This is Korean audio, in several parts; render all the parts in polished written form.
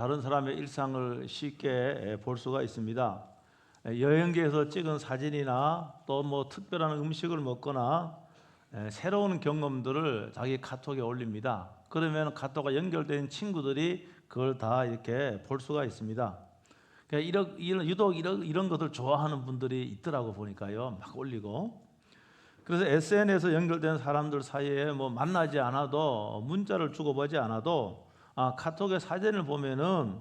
다른 사람의 일상을 쉽게 볼 수가 있습니다. 여행지에서 찍은 사진이나 또 뭐 특별한 음식을 먹거나 새로운 경험들을 자기 카톡에 올립니다. 그러면 카톡과 연결된 친구들이 그걸 다 이렇게 볼 수가 있습니다. 유독 이런 것들 좋아하는 분들이 있더라고 보니까요. 막 올리고. 그래서 SNS에 연결된 사람들 사이에 뭐 만나지 않아도 문자를 주고받지 않아도 카톡의 사진을 보면은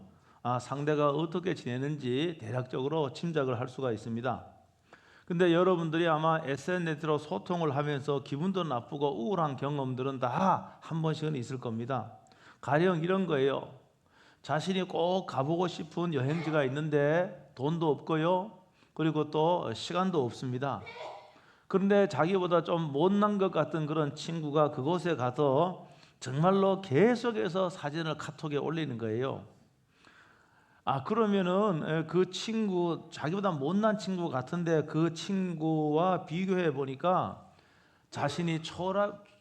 상대가 어떻게 지내는지 대략적으로 짐작을 할 수가 있습니다. 근데 여러분들이 아마 SNS로 소통을 하면서 기분도 나쁘고 우울한 경험들은 다 한 번씩은 있을 겁니다. 가령 이런 거예요. 자신이 꼭 가보고 싶은 여행지가 있는데 돈도 없고요. 그리고 또 시간도 없습니다. 그런데 자기보다 좀 못난 것 같은 그런 친구가 그곳에 가서 정말로 계속해서 사진을 카톡에 올리는 거예요. 그러면은 그 친구, 자기보다 못난 친구 같은데 그 친구와 비교해 보니까 자신이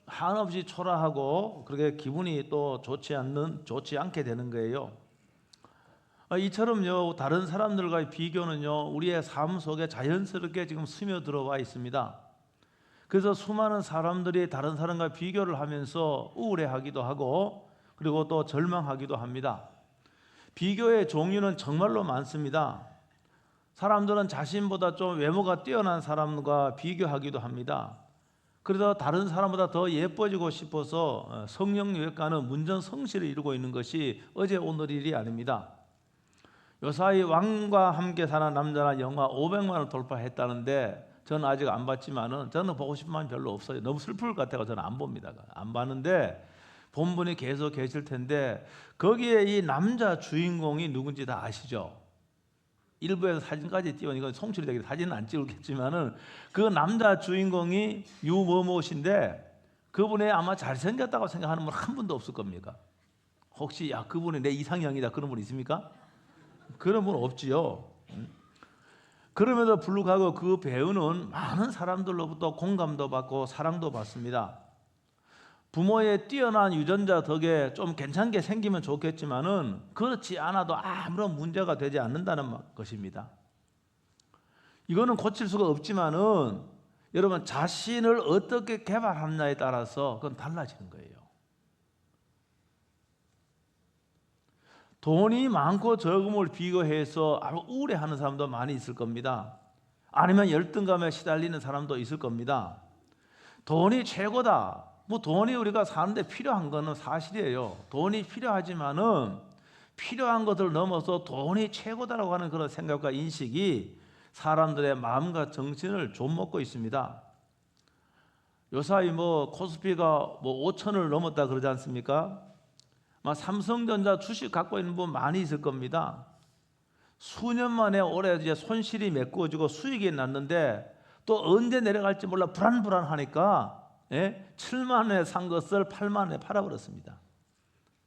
한없이 초라하고 그렇게 기분이 또 좋지 않게 되는 거예요. 이처럼요, 다른 사람들과의 비교는요, 우리의 삶 속에 자연스럽게 지금 스며들어와 있습니다. 그래서 수많은 사람들이 다른 사람과 비교를 하면서 우울해하기도 하고 그리고 또 절망하기도 합니다. 비교의 종류는 정말로 많습니다. 사람들은 자신보다 좀 외모가 뛰어난 사람과 비교하기도 합니다. 그래서 다른 사람보다 더 예뻐지고 싶어서 성형외과는 문전성시를 이루고 있는 것이 어제 오늘 일이 아닙니다. 요사이 왕과 함께 사는 남자는 영화 500만 원을 돌파했다는데 저는 아직 안 봤지만은 저는 보고 싶은 마음이 별로 없어요. 너무 슬플 것 같아서 저는 안 봅니다. 안 봤는데 본분이 계속 계실 텐데 거기에 이 남자 주인공이 누군지 다 아시죠? 일부에서 사진까지 띄우니까 송출이 되게 사진은 안 찍었겠지만은 그 남자 주인공이 유머뭇인데 그분이 아마 잘생겼다고 생각하는 분 한 분도 없을 겁니까? 혹시 그분이 내 이상형이다 그런 분 있습니까? 그런 분 없지요. 그럼에도 불구하고 그 배우는 많은 사람들로부터 공감도 받고 사랑도 받습니다. 부모의 뛰어난 유전자 덕에 좀 괜찮게 생기면 좋겠지만은 그렇지 않아도 아무런 문제가 되지 않는다는 것입니다. 이거는 고칠 수가 없지만은 여러분 자신을 어떻게 개발하느냐에 따라서 그건 달라지는 거예요. 돈이 많고 적음을 비교해서 아주 우울해하는 사람도 많이 있을 겁니다. 아니면 열등감에 시달리는 사람도 있을 겁니다. 돈이 최고다. 돈이 우리가 사는데 필요한 거는 사실이에요. 돈이 필요하지만은 필요한 것을 넘어서 돈이 최고다라고 하는 그런 생각과 인식이 사람들의 마음과 정신을 좀먹고 있습니다. 요사이 코스피가 5천을 넘었다 그러지 않습니까? 삼성전자 주식 갖고 있는 분 많이 있을 겁니다. 수년 만에 올해 이제 손실이 메꾸어지고 수익이 났는데 또 언제 내려갈지 몰라 불안하니까 7만 원에 산 것을 8만 원에 팔아버렸습니다.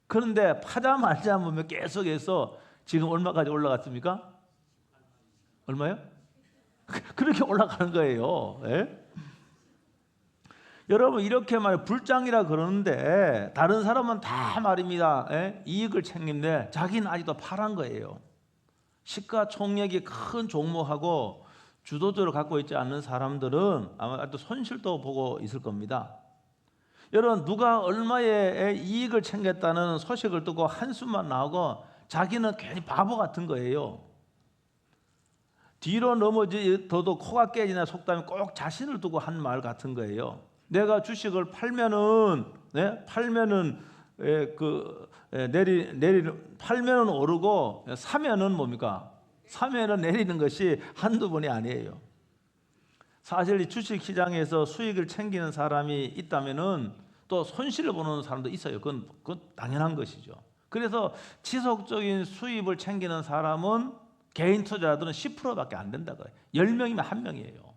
그런데 파자마자 보면 계속해서 지금 얼마까지 올라갔습니까? 얼마요? 그렇게 올라가는 거예요. 여러분 이렇게 불장이라 그러는데 다른 사람은 다 말입니다. 이익을 챙긴데 자기는 아직도 파란 거예요. 시가총액이 큰 종목하고 주도주를 갖고 있지 않는 사람들은 아마 아직도 손실도 보고 있을 겁니다. 여러분 누가 얼마의 이익을 챙겼다는 소식을 듣고 한숨만 나오고 자기는 괜히 바보 같은 거예요. 뒤로 넘어져도 코가 깨지나 속담이 꼭 자신을 두고 한 말 같은 거예요. 내가 주식을 팔면은 팔면은 오르고 사면은 뭡니까? 사면은 내리는 것이 한두 번이 아니에요. 사실 이 주식 시장에서 수익을 챙기는 사람이 있다면은 또 손실을 보는 사람도 있어요. 그건 당연한 것이죠. 그래서 지속적인 수입을 챙기는 사람은 개인 투자자들은 10%밖에 안 된다고요. 10명이면 1명이에요.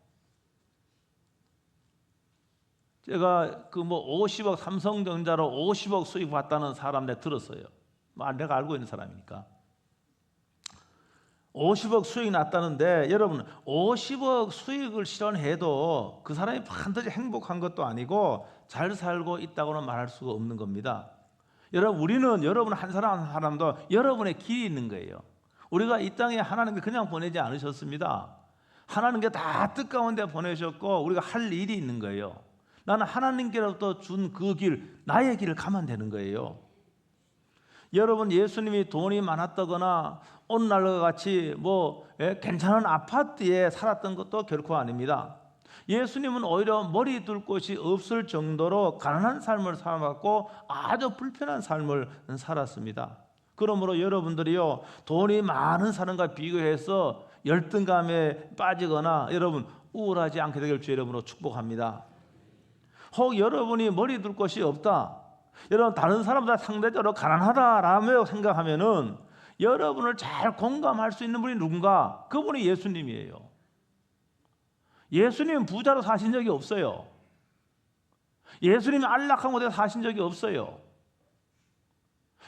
제가 50억 삼성전자로 50억 수익 봤다는 사람 내가 들었어요. 내가 알고 있는 사람이니까. 50억 수익 났다는데 여러분 50억 수익을 실현해도 그 사람이 반드시 행복한 것도 아니고 잘 살고 있다고는 말할 수가 없는 겁니다. 여러분, 우리는 여러분 한 사람 한 사람도 여러분의 길이 있는 거예요. 우리가 이 땅에 하나님께 그냥 보내지 않으셨습니다. 하나님께 다 뜻 가운데 보내셨고 우리가 할 일이 있는 거예요. 나는 하나님께로부터 준 그 길, 나의 길을 가면 되는 거예요. 여러분, 예수님이 돈이 많았다거나 오늘날과 같이 괜찮은 아파트에 살았던 것도 결코 아닙니다. 예수님은 오히려 머리 둘 곳이 없을 정도로 가난한 삶을 살았고 아주 불편한 삶을 살았습니다. 그러므로 여러분들이요, 돈이 많은 사람과 비교해서 열등감에 빠지거나 여러분 우울하지 않게 되길 주 여러분으로 축복합니다. 혹 여러분이 머리 둘 곳이 없다, 여러분 다른 사람보다 상대적으로 가난하다라며 생각하면은 여러분을 잘 공감할 수 있는 분이 누군가? 그분이 예수님이에요. 예수님은 부자로 사신 적이 없어요. 예수님은 안락한 곳에 사신 적이 없어요.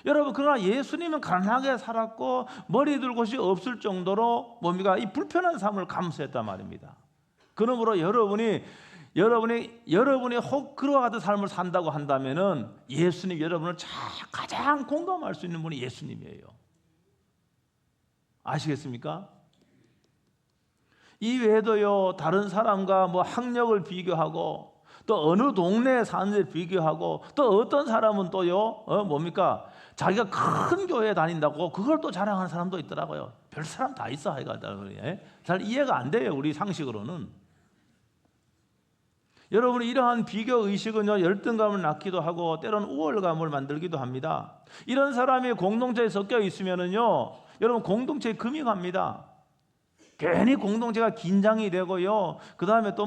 여러분, 그러나 예수님은 가난하게 살았고 머리 둘 곳이 없을 정도로 이 불편한 삶을 감수했단 말입니다. 그러므로 여러분이 혹 그와 같은 삶을 산다고 한다면은 예수님, 여러분을 가장 공감할 수 있는 분이 예수님이에요. 아시겠습니까? 이 외에도요, 다른 사람과 학력을 비교하고 또 어느 동네에 사는지 비교하고 또 어떤 사람은 또요, 자기가 큰 교회에 다닌다고 그걸 또 자랑하는 사람도 있더라고요. 별 사람 다 있어 하여간. 잘 이해가 안 돼요, 우리 상식으로는. 여러분이 이러한 비교 의식은요, 열등감을 낳기도 하고 때로는 우월감을 만들기도 합니다. 이런 사람이 공동체에 섞여 있으면은요, 여러분 공동체에 금이 갑니다. 괜히 공동체가 긴장이 되고요, 그 다음에 또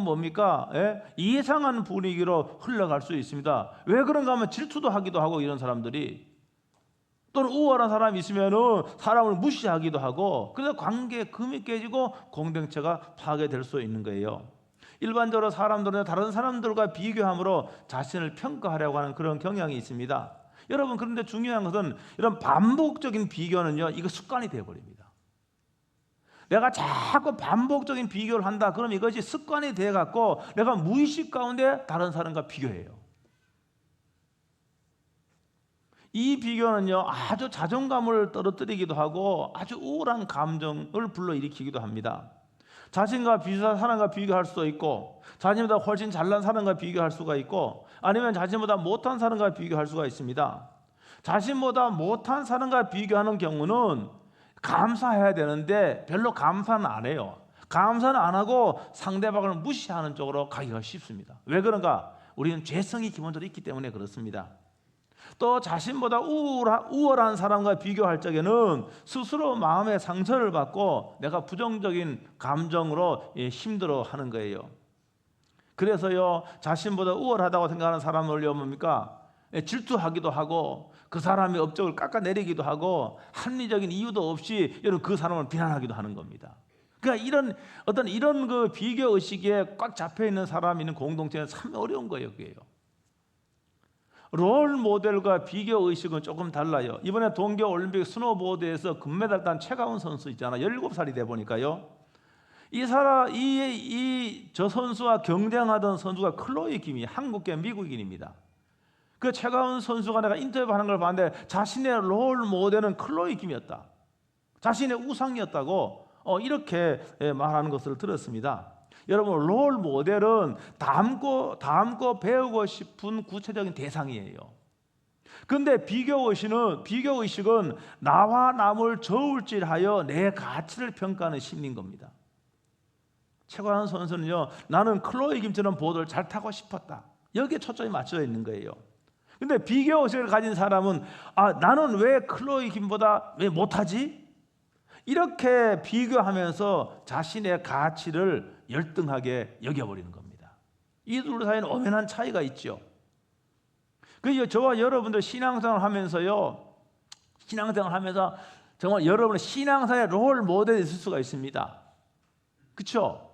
이상한 분위기로 흘러갈 수 있습니다. 왜 그런가 하면 질투도 하기도 하고, 이런 사람들이 또는 우월한 사람이 있으면은 사람을 무시하기도 하고, 그래서 관계에 금이 깨지고 공동체가 파괴될 수 있는 거예요. 일반적으로 사람들은 다른 사람들과 비교함으로 자신을 평가하려고 하는 그런 경향이 있습니다. 여러분, 그런데 중요한 것은 이런 반복적인 비교는요, 이거 습관이 되어버립니다. 내가 자꾸 반복적인 비교를 한다, 그럼 이것이 습관이 되어갖고 내가 무의식 가운데 다른 사람과 비교해요. 이 비교는요, 아주 자존감을 떨어뜨리기도 하고 아주 우울한 감정을 불러일으키기도 합니다. 자신과 비슷한 사람과 비교할 수도 있고, 자신보다 훨씬 잘난 사람과 비교할 수가 있고, 아니면 자신보다 못한 사람과 비교할 수가 있습니다. 자신보다 못한 사람과 비교하는 경우는 감사해야 되는데 별로 감사는 안 해요. 감사는 안 하고 상대방을 무시하는 쪽으로 가기가 쉽습니다. 왜 그런가? 우리는 죄성이 기본적으로 있기 때문에 그렇습니다. 또 자신보다 우월한 사람과 비교할 적에는 스스로 마음의 상처를 받고 내가 부정적인 감정으로 힘들어하는 거예요. 그래서요, 자신보다 우월하다고 생각하는 사람을요, 질투하기도 하고 그 사람의 업적을 깎아내리기도 하고 합리적인 이유도 없이 그 사람을 비난하기도 하는 겁니다. 그러니까 이런 그 비교 의식에 꽉 잡혀 있는 사람이 있는 공동체는 참 어려운 거예요, 그게요. 롤 모델과 비교 의식은 조금 달라요. 이번에 동계 올림픽 스노보드에서 금메달 딴 최가운 선수 있잖아요. 17살이 돼 보니까요, 저 선수와 경쟁하던 선수가 클로이 김이, 한국계 미국인입니다. 그 최가운 선수가 내가 인터뷰하는 걸 봤는데 자신의 롤 모델은 클로이 김이었다, 자신의 우상이었다고 이렇게 말하는 것을 들었습니다. 여러분, 롤 모델은 닮고 배우고 싶은 구체적인 대상이에요. 그런데 비교 의식은 나와 남을 저울질하여 내 가치를 평가하는 심리인 겁니다. 최가운 선수는요, 나는 클로이 김처럼 보드를 잘 타고 싶었다, 여기에 초점이 맞춰져 있는 거예요. 근데 비교 의식을 가진 사람은 나는 왜 클로이 김보다 왜 못하지? 이렇게 비교하면서 자신의 가치를 열등하게 여겨버리는 겁니다. 이 둘 사이에는 엄연한 차이가 있죠. 그래서 저와 여러분들 신앙생활을 하면서 정말 여러분의 신앙사의 롤 모델이 있을 수가 있습니다. 그렇죠?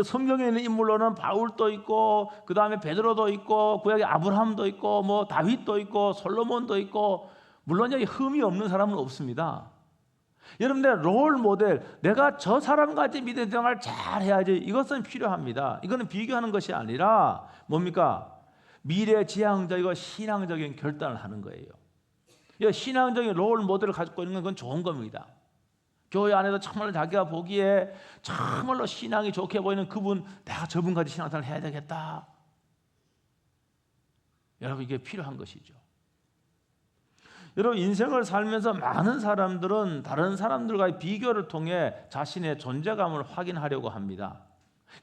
성경에 있는 인물로는 바울도 있고, 그 다음에 베드로도 있고, 구약에 아브라함도 있고, 다윗도 있고, 솔로몬도 있고, 물론 여기 흠이 없는 사람은 없습니다. 여러분들 롤 모델, 내가 저 사람같이 믿음 생활 잘 해야지, 이것은 필요합니다. 이거는 비교하는 것이 아니라 미래지향적이고 신앙적인 결단을 하는 거예요. 신앙적인 롤 모델을 가지고 있는 건 좋은 겁니다. 교회 안에서 정말 자기가 보기에 정말로 신앙이 좋게 보이는 그분, 내가 저분까지 신앙생활을 해야 되겠다. 여러분, 이게 필요한 것이죠. 여러분, 인생을 살면서 많은 사람들은 다른 사람들과의 비교를 통해 자신의 존재감을 확인하려고 합니다.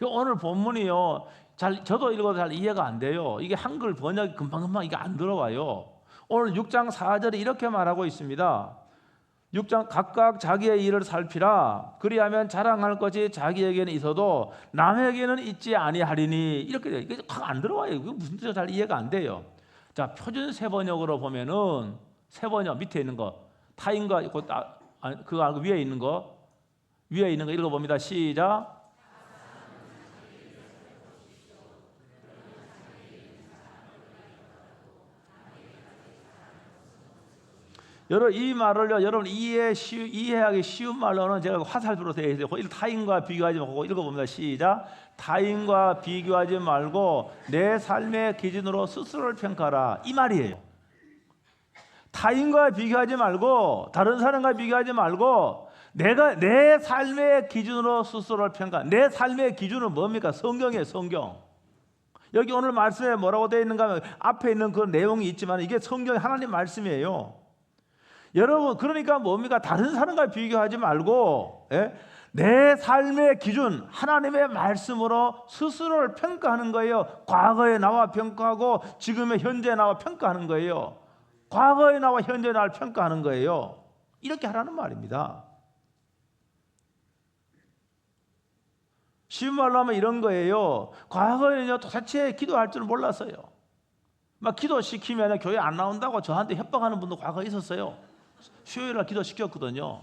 오늘 본문이요, 저도 읽어도 잘 이해가 안 돼요. 이게 한글 번역이 금방금방 이게 안 들어와요. 오늘 6장 4절에 이렇게 말하고 있습니다. 6장, 각각 자기의 일을 살피라. 그리하면 자랑할 것이 자기에게는 있어도 남에게는 있지 아니하리니. 이렇게 돼요. 이게 확 안 들어와요. 이게 무슨 뜻인지 잘 이해가 안 돼요. 자, 표준 세번역으로 보면은 세번역 밑에 있는 거, 타인과 그 위에 있는 거 읽어봅니다. 시작. 여러분, 이 말을요, 여러분 이해하기 쉬운 말로는 제가 화살표로 되어 있어요. 타인과 비교하지 말고 읽어봅니다. 시작. 타인과 비교하지 말고 내 삶의 기준으로 스스로를 평가하라. 이 말이에요. 타인과 비교하지 말고, 다른 사람과 비교하지 말고, 내가 내 삶의 기준으로 스스로를 평가. 내 삶의 기준은 뭡니까? 성경이에요. 성경. 여기 오늘 말씀에 뭐라고 되어 있는가 하면 앞에 있는 그 내용이 있지만 이게 성경의 하나님 말씀이에요. 여러분, 그러니까 뭡니까? 다른 사람과 비교하지 말고, 내 삶의 기준, 하나님의 말씀으로 스스로를 평가하는 거예요. 과거에 나와 평가하고 지금의 현재 나와 평가하는 거예요. 과거에 나와 현재 나를 평가하는 거예요. 이렇게 하라는 말입니다. 쉬운 말로 하면 이런 거예요. 과거에는요, 도대체 기도할 줄 몰랐어요. 막 기도시키면 교회 안 나온다고 저한테 협박하는 분도 과거에 있었어요. 수요일날 기도시켰거든요.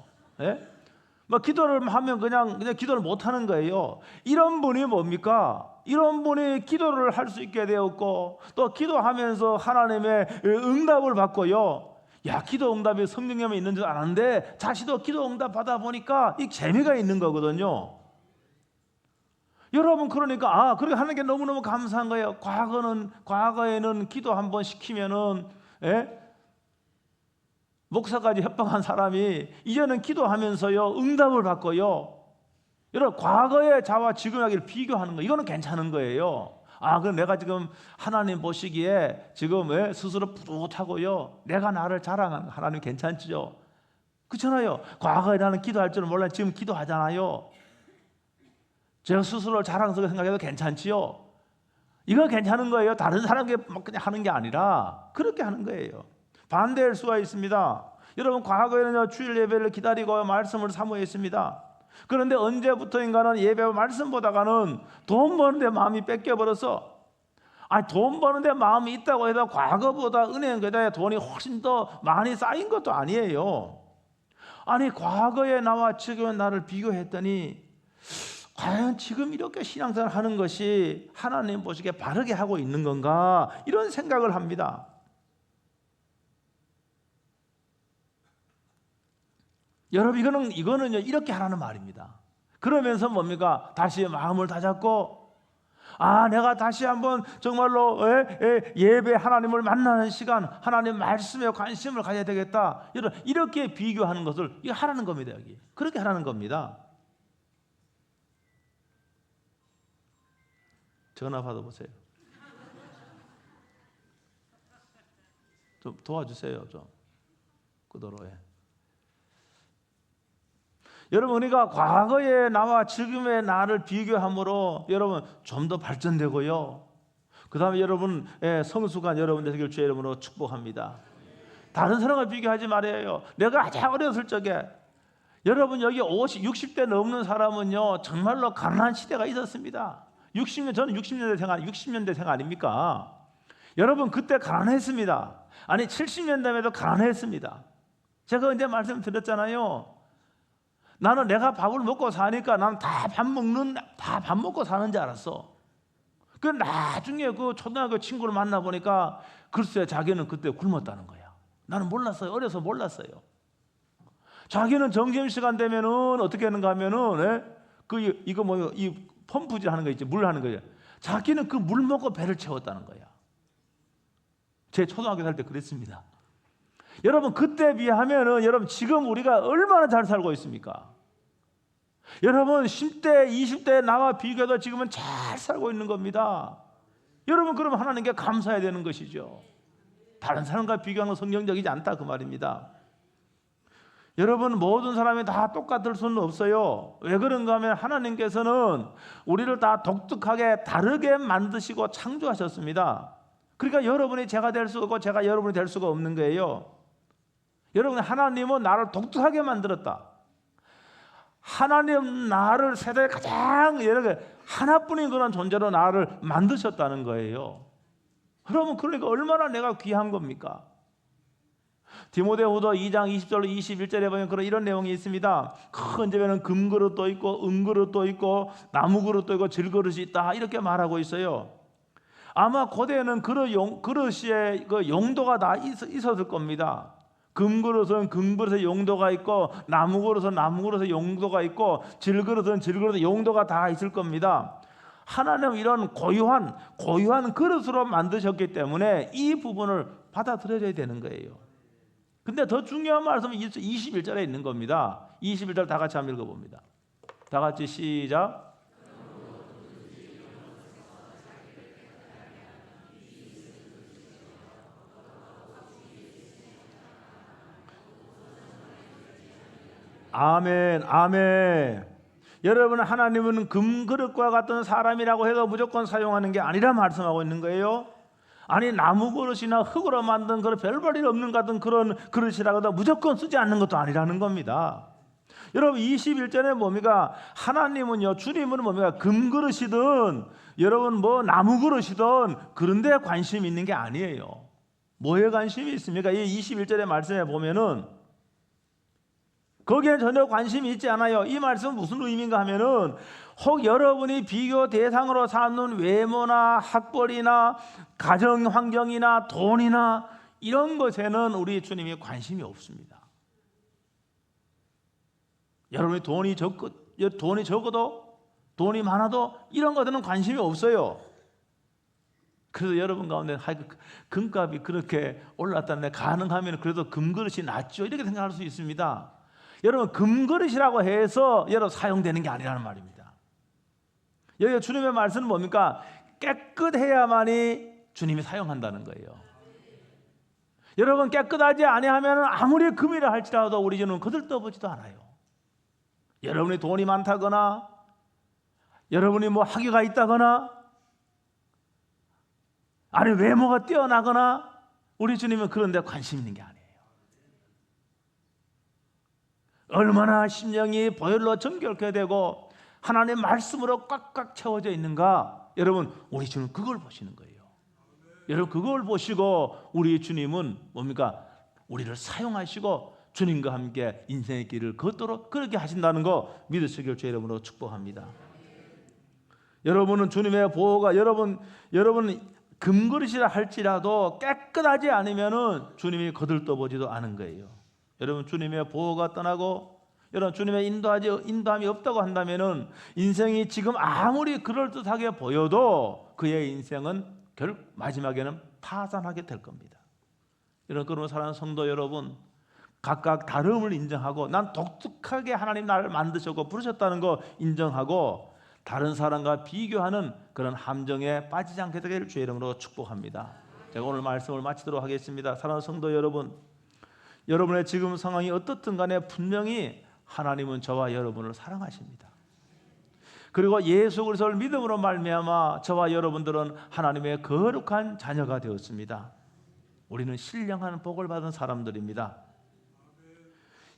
막 기도를 하면 그냥 기도를 못 하는 거예요. 이런 분이 뭡니까? 이런 분이 기도를 할 수 있게 되었고, 또 기도하면서 하나님의 응답을 받고요. 야, 기도 응답이 성령님에 있는 줄 알았는데 자신도 기도 응답 받아 보니까 이 재미가 있는 거거든요. 여러분, 그러니까 그렇게 하는 게 너무너무 감사한 거예요. 과거에는 기도 한번 시키면은 목사까지 협박한 사람이 이제는 기도하면서요 응답을 받고요. 여러분, 과거의 자와 지금의 자기를 비교하는 거, 이거는 괜찮은 거예요. 그럼 내가 지금 하나님 보시기에 지금 스스로 뿌듯하고요, 내가 나를 자랑하는 거, 하나님 괜찮죠? 그렇잖아요. 과거에 나는 기도할 줄은 몰라 지금 기도하잖아요. 제가 스스로 자랑스럽게 생각해도 괜찮지요? 이거 괜찮은 거예요. 다른 사람에게 그냥 하는 게 아니라 그렇게 하는 거예요. 반대할 수가 있습니다. 여러분, 과거에는 주일 예배를 기다리고 말씀을 사모했습니다. 그런데 언제부터인가는 예배와 말씀 보다가는 돈 버는데 마음이 뺏겨버려서, 돈 버는데 마음이 있다고 해도 과거보다 은행에다 돈이 훨씬 더 많이 쌓인 것도 아니에요. 과거에 나와 지금의 나를 비교했더니 과연 지금 이렇게 신앙생활 하는 것이 하나님 보시기에 바르게 하고 있는 건가, 이런 생각을 합니다. 여러분, 이거는요, 이렇게 하라는 말입니다. 그러면서 뭡니까? 다시 마음을 다잡고, 내가 다시 한번 정말로 예배, 하나님을 만나는 시간, 하나님 말씀에 관심을 가져야 되겠다. 이렇게 비교하는 것을 이거 하라는 겁니다. 여기 그렇게 하라는 겁니다. 전화 받아보세요. 좀 도와주세요. 좀 그대로 여러분, 우리가 과거의 나와 지금의 나를 비교함으로 여러분 좀 더 발전되고요. 그 다음에 여러분 성숙한 여러분 되시길 주의 이름으로 축복합니다. 다른 사람과 비교하지 말아요. 내가 아주 어렸을 적에, 여러분 여기 60대 넘는 사람은요 정말로 가난한 시대가 있었습니다. 60년, 저는 60년대 생 아닙니까? 여러분, 그때 가난했습니다. 70년대에도 가난했습니다. 제가 언제 말씀드렸잖아요. 나는 내가 밥을 먹고 사니까 나는 다 밥 먹고 사는 줄 알았어. 그 나중에 그 초등학교 친구를 만나보니까 글쎄 자기는 그때 굶었다는 거야. 나는 몰랐어요. 어려서 몰랐어요. 자기는 점심시간 되면은 어떻게 하는가 하면은 이 펌프질 하는 거 있지, 물 하는 거예요. 자기는 그 물 먹고 배를 채웠다는 거야. 제 초등학교 살 때 그랬습니다. 여러분 그때 비하면은 여러분 지금 우리가 얼마나 잘 살고 있습니까? 여러분 10대, 20대 나와 비교해도 지금은 잘 살고 있는 겁니다. 여러분 그러면 하나님께 감사해야 되는 것이죠. 다른 사람과 비교하는 건 성경적이지 않다 그 말입니다. 여러분 모든 사람이 다 똑같을 수는 없어요. 왜 그런가 하면 하나님께서는 우리를 다 독특하게 다르게 만드시고 창조하셨습니다. 그러니까 여러분이 제가 될 수가 없고 제가 여러분이 될 수가 없는 거예요. 여러분 하나님은 나를 독특하게 만들었다. 하나님 나를 세상에 가장 하나뿐인 그런 존재로 나를 만드셨다는 거예요. 여러분 그러니까 얼마나 내가 귀한 겁니까? 디모데후서 2장 20절로 21절에 보면 이런 내용이 있습니다. 큰 집에는 금그릇도 있고 은그릇도 있고 나무그릇도 있고 질그릇이 있다 이렇게 말하고 있어요. 아마 고대에는 그릇의 그 용도가 다 있었을 겁니다. 금그릇은 금그릇의 용도가 있고 나무그릇은 나무그릇의 용도가 있고 질그릇은 질그릇의 용도가 다 있을 겁니다. 하나님은 이런 고유한 그릇으로 만드셨기 때문에 이 부분을 받아들여야 되는 거예요. 근데 더 중요한 말씀은 21절에 있는 겁니다. 21절 다 같이 한번 읽어봅니다. 다 같이 시작. 아멘, 아멘. 여러분 하나님은 금그릇과 같은 사람이라고 해서 무조건 사용하는 게 아니라 말씀하고 있는 거예요. 아니 나무 그릇이나 흙으로 만든 그런 별볼일 없는 같은 그런 그릇이라고 해도 무조건 쓰지 않는 것도 아니라는 겁니다. 여러분 21절에 뭡니까? 하나님은요, 주님은 뭡니까? 금그릇이든 여러분 뭐 나무 그릇이든 그런 데 관심이 있는 게 아니에요. 뭐에 관심이 있습니까? 이 21절의 말씀에 보면은 거기에 전혀 관심이 있지 않아요. 이 말씀은 무슨 의미인가 하면은 혹 여러분이 비교 대상으로 삼는 외모나 학벌이나 가정 환경이나 돈이나 이런 것에는 우리 주님이 관심이 없습니다. 여러분이 돈이 적어도 돈이 많아도 이런 것에는 관심이 없어요. 그래서 여러분 가운데 금값이 그렇게 올랐다는데 가능하면 그래도 금그릇이 낫죠 이렇게 생각할 수 있습니다. 여러분 금그릇이라고 해서 여러분 사용되는 게 아니라는 말입니다. 여기 주님의 말씀은 뭡니까? 깨끗해야만이 주님이 사용한다는 거예요. 여러분 깨끗하지 아니하면 아무리 금이라 할지라도 우리 주는 거들떠보지도 않아요. 여러분이 돈이 많다거나 여러분이 뭐 학위가 있다거나 아니 외모가 뛰어나거나 우리 주님은 그런 데 관심 있는 게 아니에요. 얼마나 심령이 보혈로 정결케 되고 하나님의 말씀으로 꽉꽉 채워져 있는가. 여러분 우리 주님은 그걸 보시는 거예요. 여러분 그걸 보시고 우리 주님은 뭡니까? 우리를 사용하시고 주님과 함께 인생의 길을 걷도록 그렇게 하신다는 거 믿으시길 주의 이름으로 축복합니다. 여러분은 주님의 보호가 여러분 금그릇이라 할지라도 깨끗하지 않으면은 주님이 거들떠보지도 않은 거예요. 여러분 주님의 보호가 떠나고 여러분 주님의 인도함이 없다고 한다면은 인생이 지금 아무리 그럴듯하게 보여도 그의 인생은 마지막에는 파산하게 될 겁니다. 그러면 사랑하는 성도 여러분, 각각 다름을 인정하고 난 독특하게 하나님 나를 만드셨고 부르셨다는 거 인정하고 다른 사람과 비교하는 그런 함정에 빠지지 않게 되기를 주의 이름으로 축복합니다. 제가 오늘 말씀을 마치도록 하겠습니다. 사랑하는 성도 여러분, 여러분의 지금 상황이 어떻든 간에 분명히 하나님은 저와 여러분을 사랑하십니다. 그리고 예수 그리스도를 믿음으로 말미암아 저와 여러분들은 하나님의 거룩한 자녀가 되었습니다. 우리는 신령한 복을 받은 사람들입니다.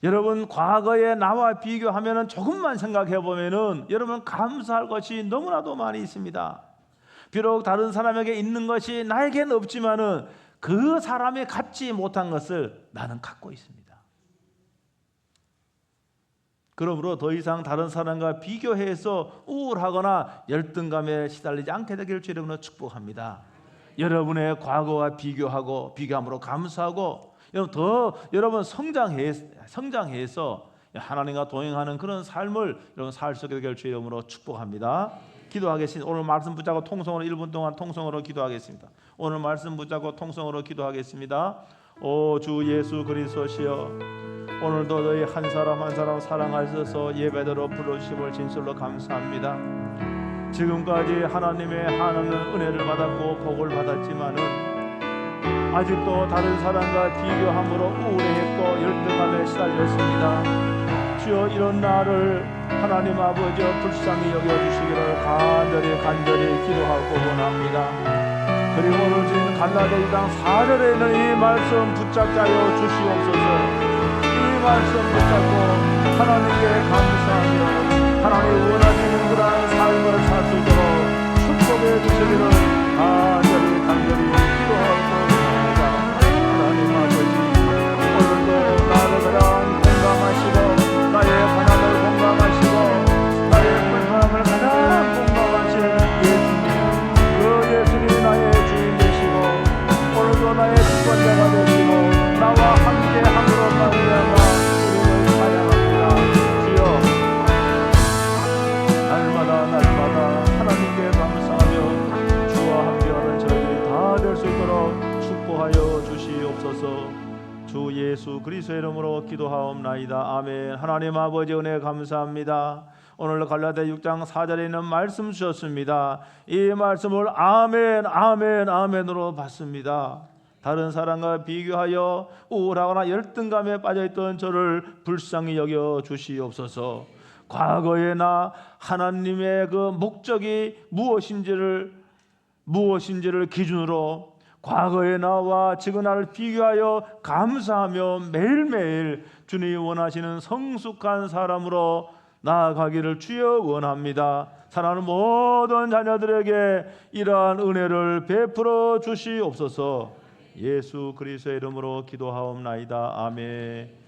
여러분 과거에 나와 비교하면 조금만 생각해 보면은 여러분 감사할 것이 너무나도 많이 있습니다. 비록 다른 사람에게 있는 것이 나에게는 없지만은 그 사람이 갖지 못한 것을 나는 갖고 있습니다. 그러므로 더 이상 다른 사람과 비교해서 우울하거나 열등감에 시달리지 않게 되기를 주의 이름으로 축복합니다. 여러분의 과거와 비교함으로 감사하고 여러분 성장해서 하나님과 동행하는 그런 삶을 여러분 살 수 있게 되기를 주의 이름으로 축복합니다. 기도하겠습니다. 오늘 말씀 붙잡고 통성으로 1분 동안 통성으로 기도하겠습니다. 오늘 말씀 붙잡고 통성으로 기도하겠습니다. 오 주 예수 그리스도시여, 오늘도 너희 한 사람 한 사람 사랑하셔서 예배대로 불러주심을 진실로 감사합니다. 지금까지 하나님의 하나님 은혜를 받았고 복을 받았지만은 아직도 다른 사람과 비교함으로 우울해했고 열등감에 시달렸습니다. 주여, 이런 나를 하나님 아버지여 불쌍히 여겨주시기를 간절히 기도하고 원합니다. 그리고 오늘 주신 갈라디아 2장 4절에 있는 이 말씀 붙잡게 하여 주시옵소서. 이 말씀 붙잡고 하나님께 감사하며 하나님 원하시는 그러한 삶을 살 수 있도록 축복해 주시기를 간절히 기도하고 원합니다. 하나님 아버지, 오늘도 나를 가장 공감하시고 나의 가난을 공감하시고 나의 불편함을 가장 공감하신 예수님, 그 예수님이 나의 주인 되시고 오늘도 나의 주권자가 되시고 나와 함께 함으로 말미암아 우리를 찬양합니다. 주여, 날마다 하나님께 감사하며 주와 함께하는 저희 다 될 수 있도록 축복하여 주시옵소서. 주 예수 그리스도의 이름으로 기도하옵나이다. 아멘. 하나님 아버지 은혜 감사합니다. 오늘 갈라디아 6장 4절에 있는 말씀 주셨습니다. 이 말씀을 아멘으로 받습니다. 다른 사람과 비교하여 우울하거나 열등감에 빠져있던 저를 불쌍히 여겨 주시옵소서. 과거에 나 하나님의 그 목적이 무엇인지를 기준으로 과거의 나와 지금 나를 비교하여 감사하며 매일매일 주님이 원하시는 성숙한 사람으로 나아가기를 주여 원합니다. 사랑하는 모든 자녀들에게 이러한 은혜를 베풀어 주시옵소서. 예수 그리스도의 이름으로 기도하옵나이다. 아멘.